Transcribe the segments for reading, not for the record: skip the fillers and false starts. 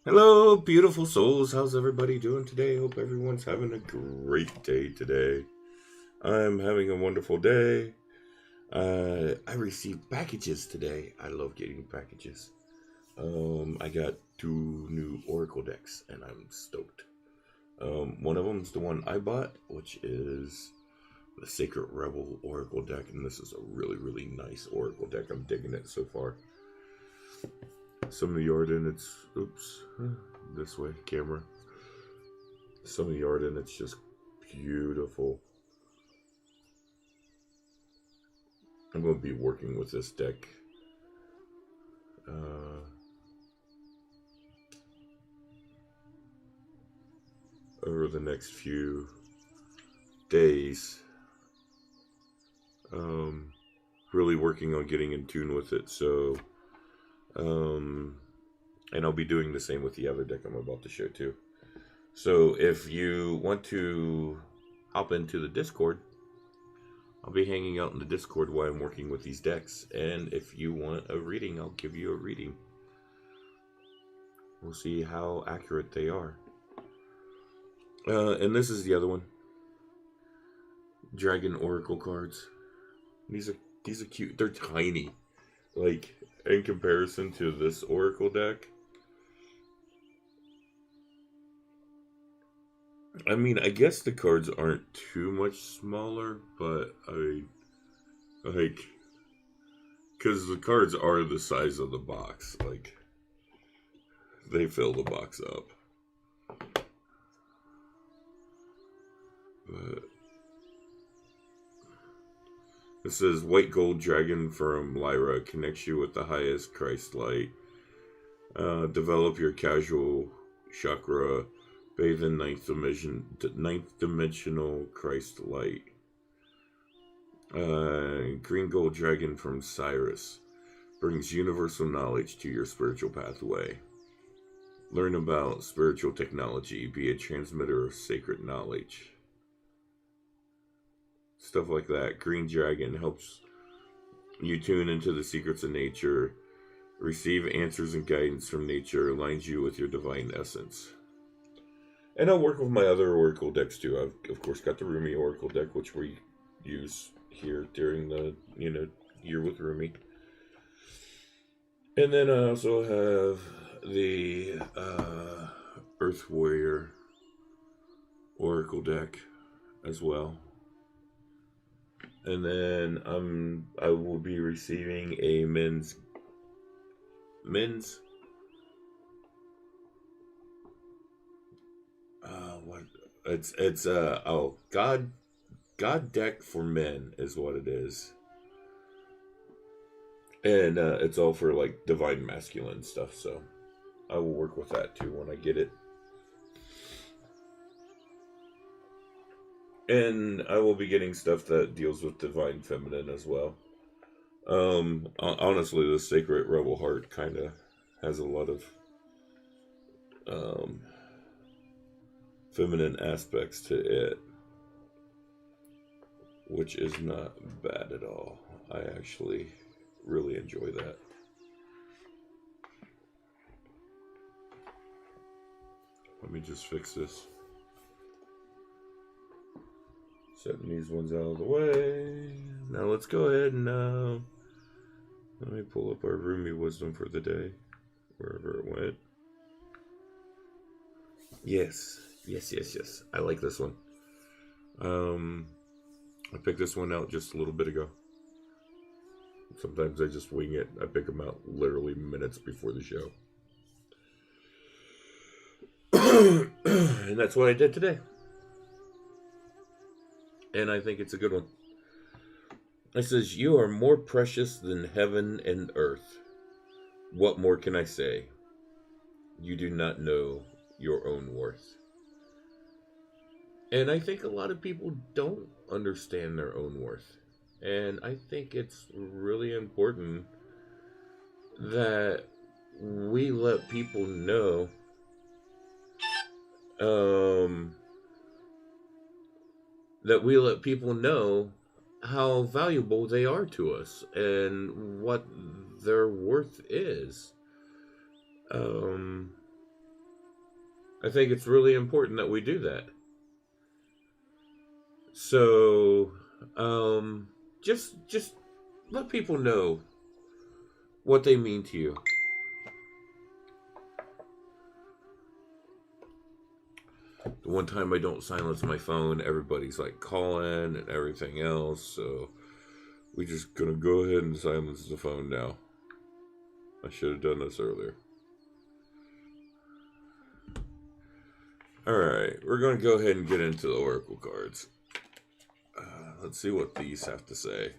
Hello, beautiful souls. How's everybody doing today? Hope everyone's having a great day today. I'm having a wonderful day. I received packages today. I love getting packages. I got 2 new Oracle decks, and I'm stoked. One of them's the one I bought, which is the Sacred Rebel Oracle deck, and this is a really, really nice Oracle deck. I'm digging it so far. Some of the art in it's, this way, camera. Some of the art in it's just beautiful. I'm going to be working with this deck over the next few days. Really working on getting in tune with it. So, and I'll be doing the same with the other deck I'm about to show too. So if you want to hop into the Discord, I'll be hanging out in the Discord while I'm working with these decks. And if you want a reading, I'll give you a reading. We'll see how accurate they are. And this is the other one. Dragon Oracle cards. These are cute. They're tiny. Like, in comparison to this Oracle deck. I mean, I guess the cards aren't too much smaller, but like, because the cards are the size of the box, like, they fill the box up. But it says, White Gold Dragon from Lyra connects you with the highest Christ light. Develop your casual chakra. Bathe in ninth dimensional Christ light. Green Gold Dragon from Cyrus brings universal knowledge to your spiritual pathway. Learn about spiritual technology. Be a transmitter of sacred knowledge. Stuff like that. Green Dragon helps you tune into the secrets of nature. Receive answers and guidance from nature. Aligns you with your divine essence. And I'll work with my other Oracle decks too. I've, of course, got the Rumi Oracle deck, which we use here during the, Year with Rumi. And then I also have the Earth Warrior Oracle deck as well. And then I will be receiving a men's what it's God deck for men is what it is. And it's all for like divine masculine stuff, so I will work with that too when I get it. And I will be getting stuff that deals with divine feminine as well. Honestly, the Sacred Rebel Heart kind of has a lot of feminine aspects to it, which is not bad at all. I actually really enjoy that. Let me just fix this. Setting these ones out of the way. Now let's go ahead and let me pull up our Rumi wisdom for the day, wherever it went. Yes. I like this one. I picked this one out just a little bit ago. Sometimes I just wing it. I pick them out literally minutes before the show. And that's what I did today. And I think it's a good one. It says, you are more precious than heaven and earth. What more can I say? You do not know your own worth. And I think a lot of people don't understand their own worth. And I think it's really important that we let people know how valuable they are to us and what their worth is. I think it's really important that we do that. So, just let people know what they mean to you. The one time I don't silence my phone, everybody's like calling and everything else, so we're just gonna go ahead and silence the phone now. I should have done this earlier. Alright, we're gonna go ahead and get into the Oracle cards. Let's see what these have to say.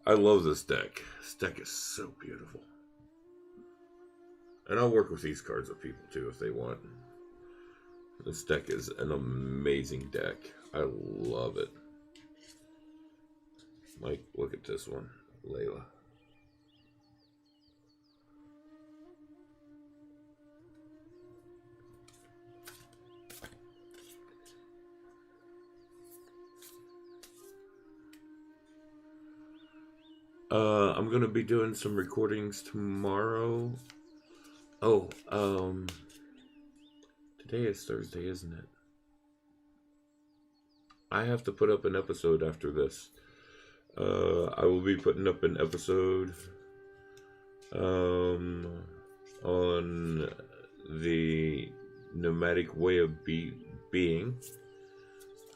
I love this deck. This deck is so beautiful. And I'll work with these cards with people too if they want. This deck is an amazing deck. I love it. Like, look at this one. Layla. I'm gonna be doing some recordings tomorrow. Oh, today is Thursday, isn't it? I have to put up an episode after this. I will be putting up an episode on the nomadic way of being.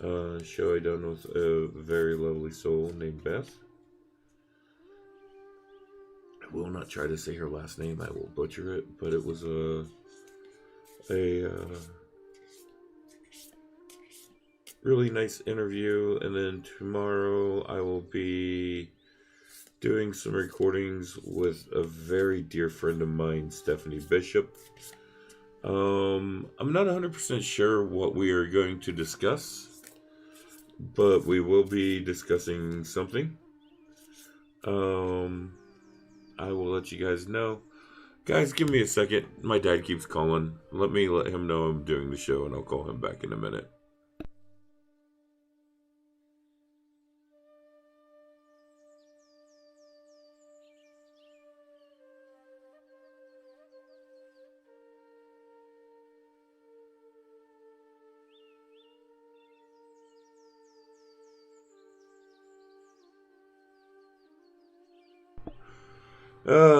Show I done with a very lovely soul named Beth. I will not try to say her last name. I will butcher it, but it was a really nice interview. And then tomorrow I will be doing some recordings with a very dear friend of mine, Stephanie Bishop. I'm not 100% sure what we are going to discuss, but we will be discussing something. I will let you guys know. Guys, give me a second. My dad keeps calling. Let me let him know I'm doing the show, and I'll call him back in a minute.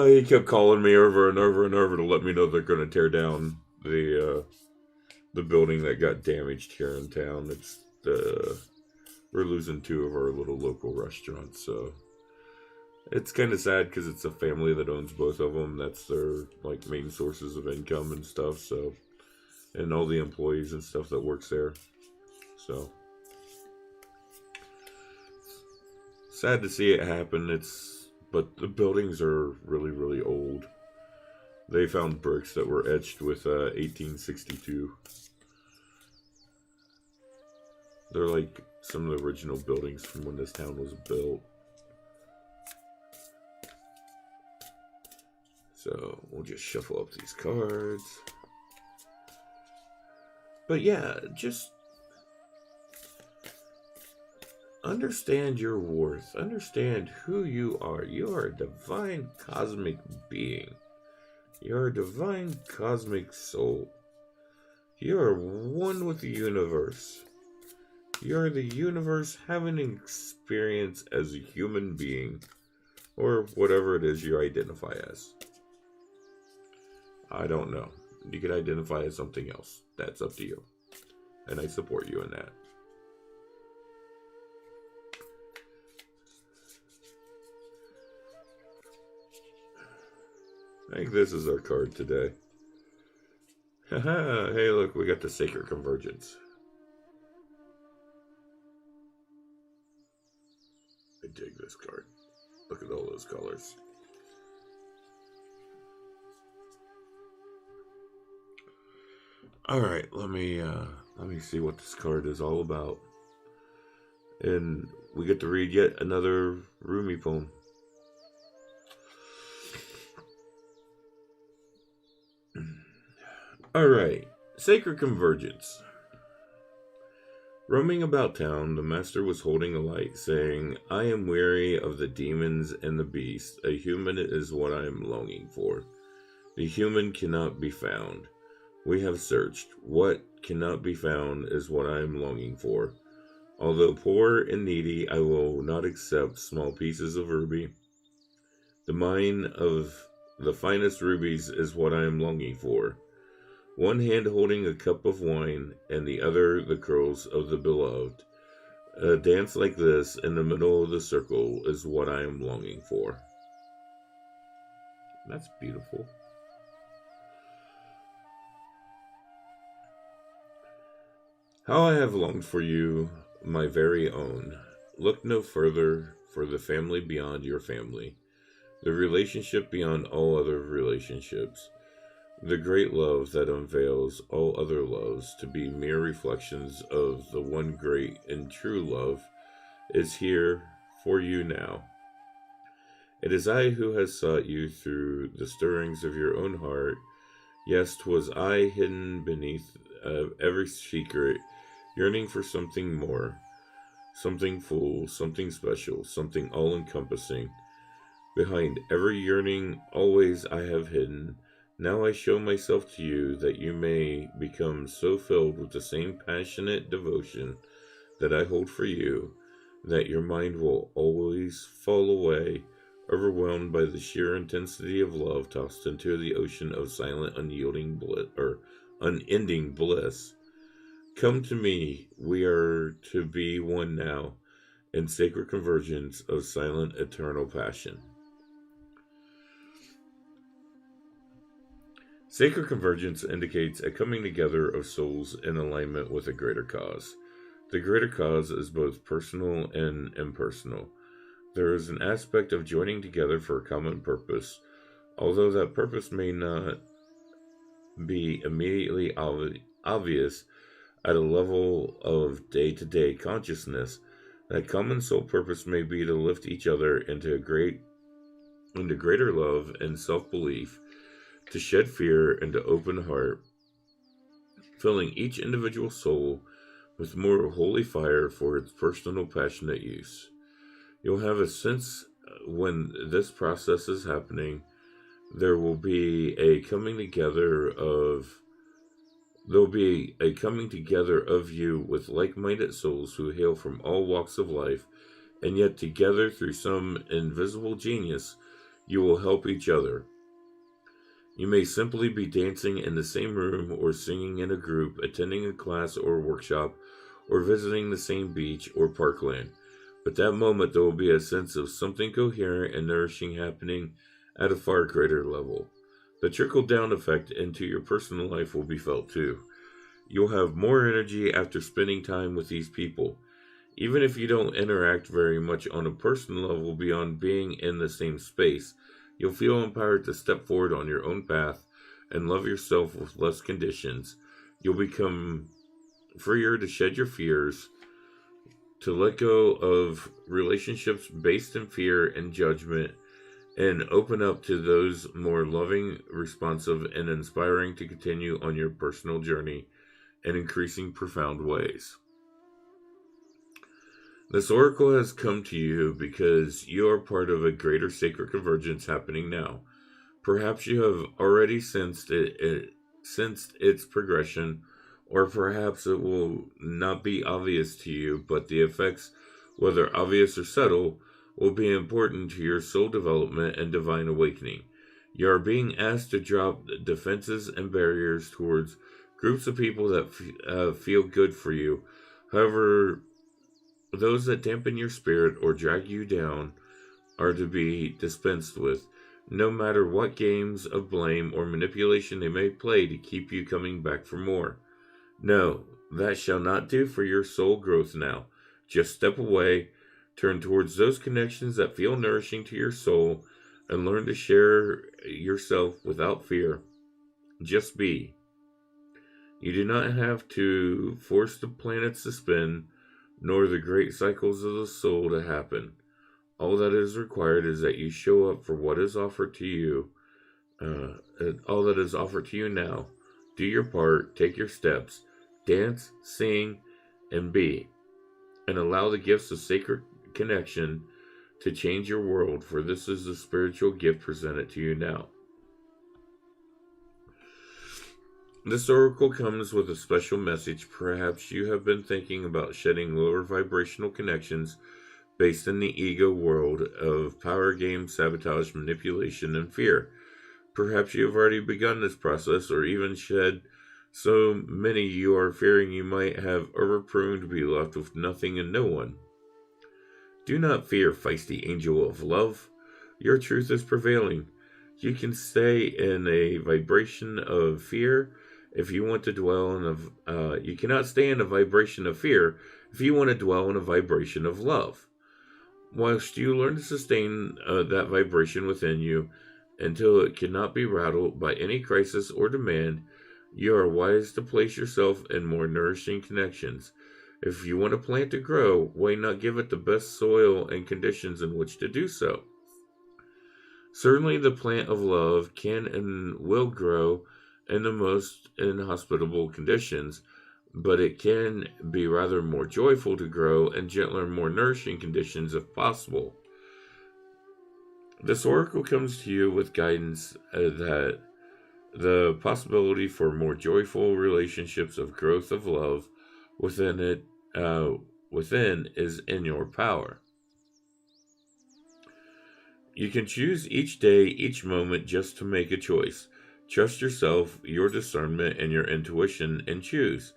He kept calling me over and over and over to let me know they're going to tear down the building that got damaged here in town. It's we're losing 2 of our little local restaurants, so it's kind of sad because it's a family that owns both of them. That's their like main sources of income and stuff. So, and all the employees and stuff that works there. So sad to see it happen. But the buildings are really, really old. They found bricks that were etched with 1862. They're like some of the original buildings from when this town was built. So we'll just shuffle up these cards. But yeah, just understand your worth. Understand who you are. You are a divine cosmic being. You are a divine cosmic soul. You are one with the universe. You are the universe having an experience as a human being. Or whatever it is you identify as. I don't know. You could identify as something else. That's up to you. And I support you in that. I think this is our card today. Haha, hey look, we got the Sacred Convergence. I dig this card. Look at all those colors. Alright, let me see what this card is all about. And we get to read yet another Rumi poem. Alright, Sacred Convergence. Roaming about town, the master was holding a light, saying, I am weary of the demons and the beast. A human is what I am longing for. The human cannot be found. We have searched. What cannot be found is what I am longing for. Although poor and needy, I will not accept small pieces of ruby. The mine of the finest rubies is what I am longing for. One hand holding a cup of wine, and the other the curls of the beloved. A dance like this in the middle of the circle is what I am longing for. That's beautiful. How I have longed for you, my very own. Look no further for the family beyond your family, the relationship beyond all other relationships, the great love that unveils all other loves to be mere reflections of the one great and true love is here for you now. It is I who has sought you through the stirrings of your own heart. Yes, 'twas I hidden beneath every secret, yearning for something more, something full, something special, something all encompassing. Behind every yearning, always I have hidden. Now I show myself to you that you may become so filled with the same passionate devotion that I hold for you, that your mind will always fall away, overwhelmed by the sheer intensity of love, tossed into the ocean of silent, unyielding bliss, or unending bliss. Come to me, we are to be one now, in sacred convergence of silent, eternal passion. Sacred convergence indicates a coming together of souls in alignment with a greater cause. The greater cause is both personal and impersonal. There is an aspect of joining together for a common purpose, although that purpose may not be immediately obvious at a level of day-to-day consciousness. That common soul purpose may be to lift each other into greater love and self-belief, to shed fear and to open heart, filling each individual soul with more holy fire for its personal passionate use. You'll have a sense when this process is happening, there will be a coming together of you with like-minded souls who hail from all walks of life, and yet together through some invisible genius, you will help each other. You may simply be dancing in the same room, or singing in a group, attending a class or workshop, or visiting the same beach or parkland. But that moment there will be a sense of something coherent and nourishing happening at a far greater level. The trickle-down effect into your personal life will be felt too. You'll have more energy after spending time with these people. Even if you don't interact very much on a personal level beyond being in the same space, you'll feel empowered to step forward on your own path and love yourself with less conditions. You'll become freer to shed your fears, to let go of relationships based in fear and judgment, and open up to those more loving, responsive, and inspiring to continue on your personal journey in increasing profound ways. This oracle has come to you because you are part of a greater sacred convergence happening now. Perhaps you have already sensed its progression, or perhaps it will not be obvious to you, but the effects, whether obvious or subtle, will be important to your soul development and divine awakening. You are being asked to drop defenses and barriers towards groups of people that feel good for you. However, those that dampen your spirit or drag you down are to be dispensed with, no matter what games of blame or manipulation they may play to keep you coming back for more. No, that shall not do for your soul growth now. Just step away, turn towards those connections that feel nourishing to your soul, and learn to share yourself without fear. Just be. You do not have to force the planets to spin, nor the great cycles of the soul to happen. All that is required is that you show up for what is offered to you. All that is offered to you now. Do your part, take your steps, dance, sing, and be. And allow the gifts of sacred connection to change your world, for this is the spiritual gift presented to you now. This oracle comes with a special message. Perhaps you have been thinking about shedding lower vibrational connections based in the ego world of power games, sabotage, manipulation, and fear. Perhaps you have already begun this process or even shed so many you are fearing you might have overpruned to be left with nothing and no one. Do not fear, feisty angel of love. Your truth is prevailing. You can stay in a vibration of fear if you want to dwell in you cannot stay in a vibration of fear if you want to dwell in a vibration of love. Whilst you learn to sustain that vibration within you until it cannot be rattled by any crisis or demand, you are wise to place yourself in more nourishing connections. If you want a plant to grow, why not give it the best soil and conditions in which to do so? Certainly the plant of love can and will grow in the most inhospitable conditions, but it can be rather more joyful to grow in gentler, more nourishing conditions if possible. This oracle comes to you with guidance that the possibility for more joyful relationships of growth of love within is in your power. You can choose each day, each moment just to make a choice. Trust yourself, your discernment, and your intuition and choose.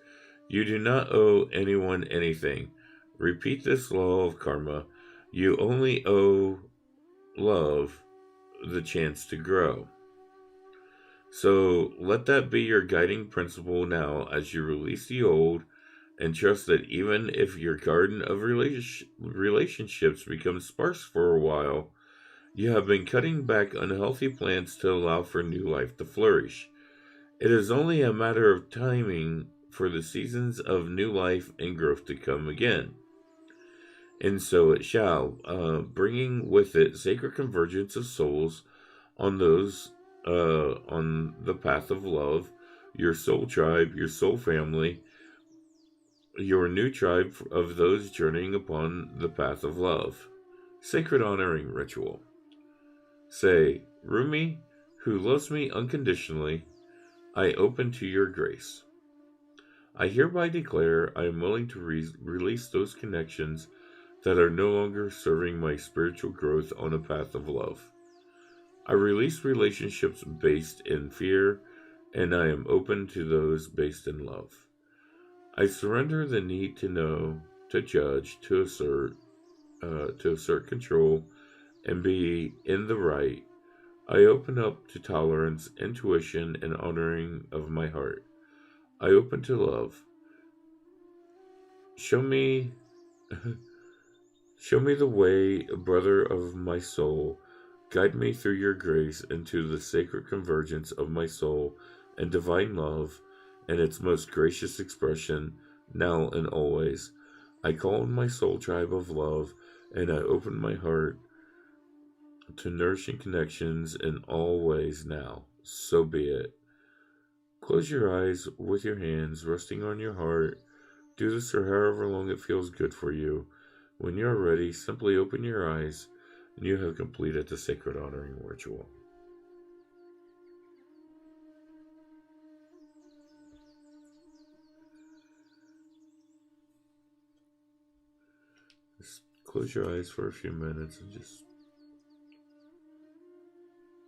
You do not owe anyone anything. Repeat this law of karma. You only owe love the chance to grow. So let that be your guiding principle now as you release the old and trust that even if your garden of relationships becomes sparse for a while, you have been cutting back unhealthy plants to allow for new life to flourish. It is only a matter of timing for the seasons of new life and growth to come again. And so it shall, bringing with it sacred convergence of souls on the path of love, your soul tribe, your soul family, your new tribe of those journeying upon the path of love. Sacred honoring ritual. Say, Rumi, who loves me unconditionally, I open to your grace. I hereby declare I am willing to release those connections that are no longer serving my spiritual growth on a path of love. I release relationships based in fear, and I am open to those based in love. I surrender the need to know, to judge, to assert control, and be in the right. I open up to tolerance, intuition, and honoring of my heart. I open to love. Show me the way, brother of my soul. Guide me through your grace into the sacred convergence of my soul and divine love and its most gracious expression, now and always. I call on my soul tribe of love, and I open my heart to nourishing connections in all ways now. So be it. Close your eyes with your hands resting on your heart. Do this for however long it feels good for you. When you're ready, simply open your eyes and you have completed the sacred honoring ritual. Just close your eyes for a few minutes and just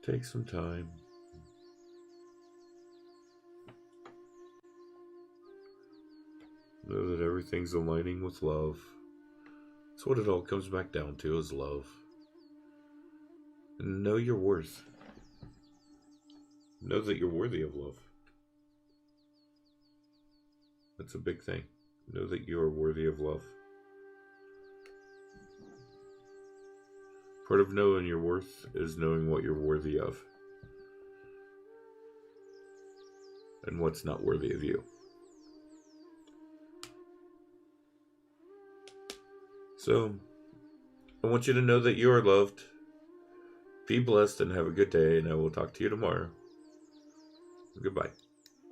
take some time. Know that everything's aligning with love. That's what it all comes back down to, is love. And know your worth. Know that you're worthy of love. That's a big thing. Know that you are worthy of love. Part of knowing your worth is knowing what you're worthy of. And what's not worthy of you. So, I want you to know that you are loved. Be blessed and have a good day, and I will talk to you tomorrow. Goodbye.